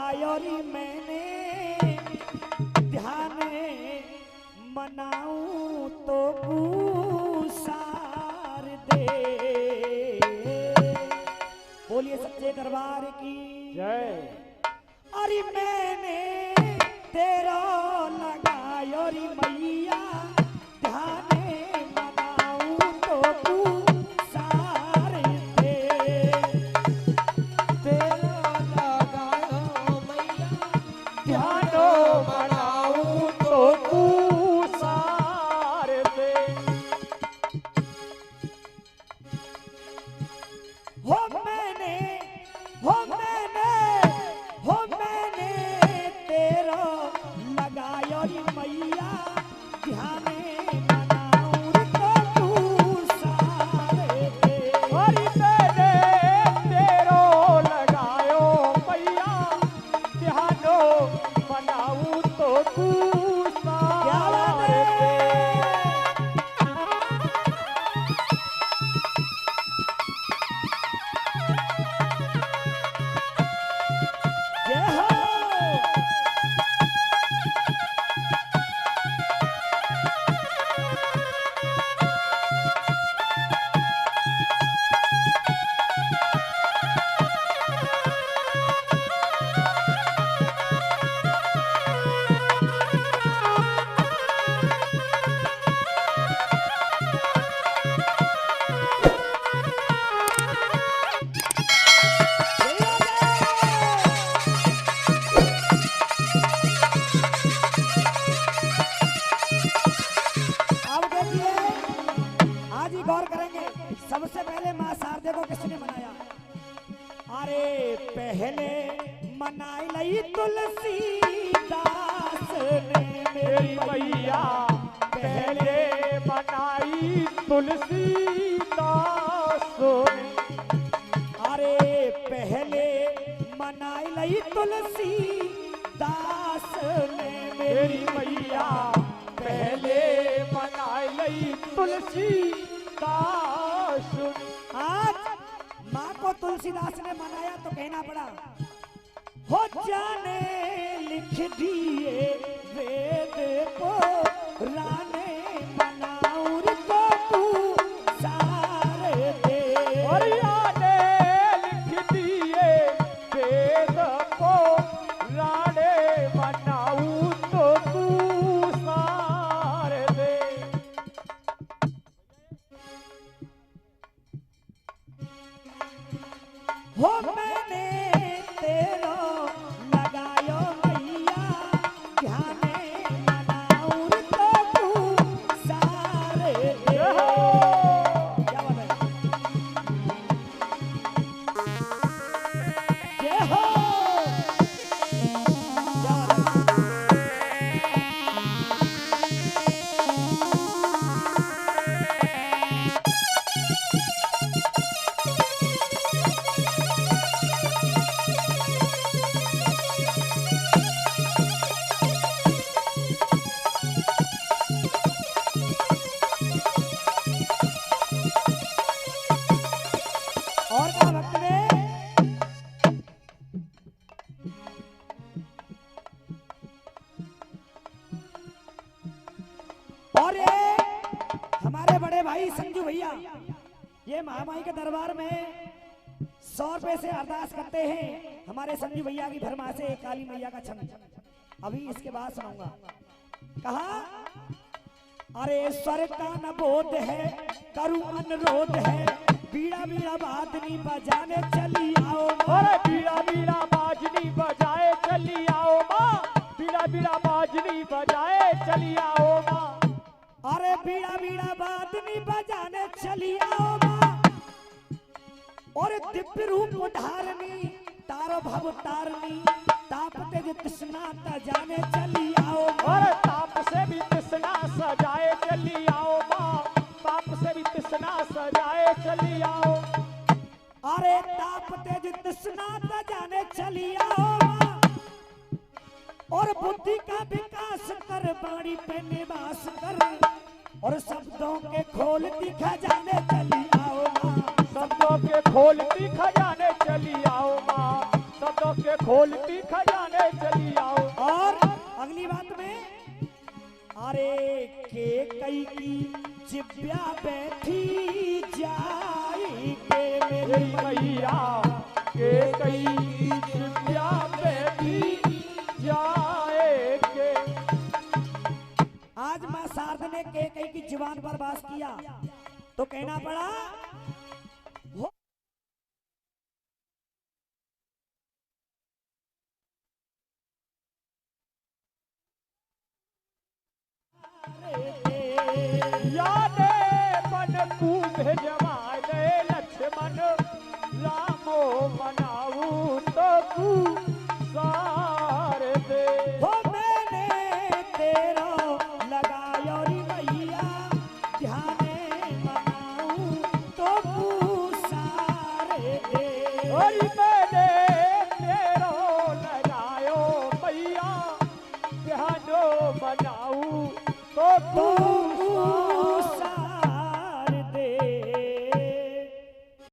लगायोरी मैंने ध्यान मनाऊं तो सार दे। बोलिए सच्चे दरबार की जय। अरे मैंने तेरा लगायोरी मैया ध्यान मनाऊं तो सार दे। तेरा लगायो मैया ध्यानो मनाऊं तो तू सार दे। हो मैंने तेरा लगायोरी मैया ध्यान मनाऊं तो तू सार दे। हरि मैंने तेरो लगायो मैया ध्यानो मनाऊं तो तू क्या सार बात दे। है? जय हो। अब देखिए, आज ही गौर करेंगे। सबसे पहले माँ शारदे को किसने मनाया? अरे पहले मनाई लई तुलसीदास ने मेरी मैया पहले मनाई तुलसीदास ने। अरे पहले मनाई लई तुलसीदास ने मेरी मैया पहले मनाई लई तुलसीदास ने। आज माँ को तुलसीदास ने मनाया तो कहना पड़ा, हो जाने लिख दिए वेद को राने मनाऊं तो तू सार दे। हरिया ने लिख दिए वेद को राणे मनाऊं तो तू सार दे। हो मैंने तेरा लगायो मैया ध्यान मनाऊं तो तू सार दे। क्या बात है? जय हो। क्या बात है? और क्या भक्त ने? और ये हमारे बड़े भाई संजू भैया, ये महामाई के दरबार में 100 रुपए से अरदास करते हैं। हमारे संजू भैया की भरमा से काली मैया का छंद अभी इसके बाद सुनाऊंगा। कहा, अरे स्वर का न बोध है करु अनुरोध है, बीड़ा बीड़ा बादनी बजाने चली आओ। अरे बीड़ा बीड़ा बाजनी बजाए चली आओ माँ, बीड़ा बीड़ा बाजनी बजाए चली आओ माँ। अरे बीड़ा बीड़ा बादनी बजाने चली आओ माँ। और दिव्य रूप धारनी तारो भव तारनी, ताप तेज तृष्णा जाने चली आओ। अरे ताप से भी तृष्णा सजाए चली आओ माँ, ताप से भी तृष्णा सजाए चली आओ। अरे ताप तेज तृष्णा जाने चली आओ माँ। और बुद्धि का विकास कर, वाणी पे निवास कर, और शब्दों के खोलती खजाने चली आओ माँ। शब्दों के खोलती खजाने चली आओ माँ, तो के खोलती खजाने चली आओ। और अगली बात में, अरे के कई की जिब्या बैठी जाई के मेरी मैया के कई दिव्या बैठी जाए के। आज मां शारदा ने के कई की जुबान पर वास किया तो कहना पड़ा हो यादे मन को भेजवाए दे लक्ष्मण रामो मनाऊ तो तू सार दे। हो मैंने तेरो लगायो री मैया ध्याने मनाऊं तो सारे दे। और मैंने तेरो लगायो मैया ध्यानो मनाऊ तो तू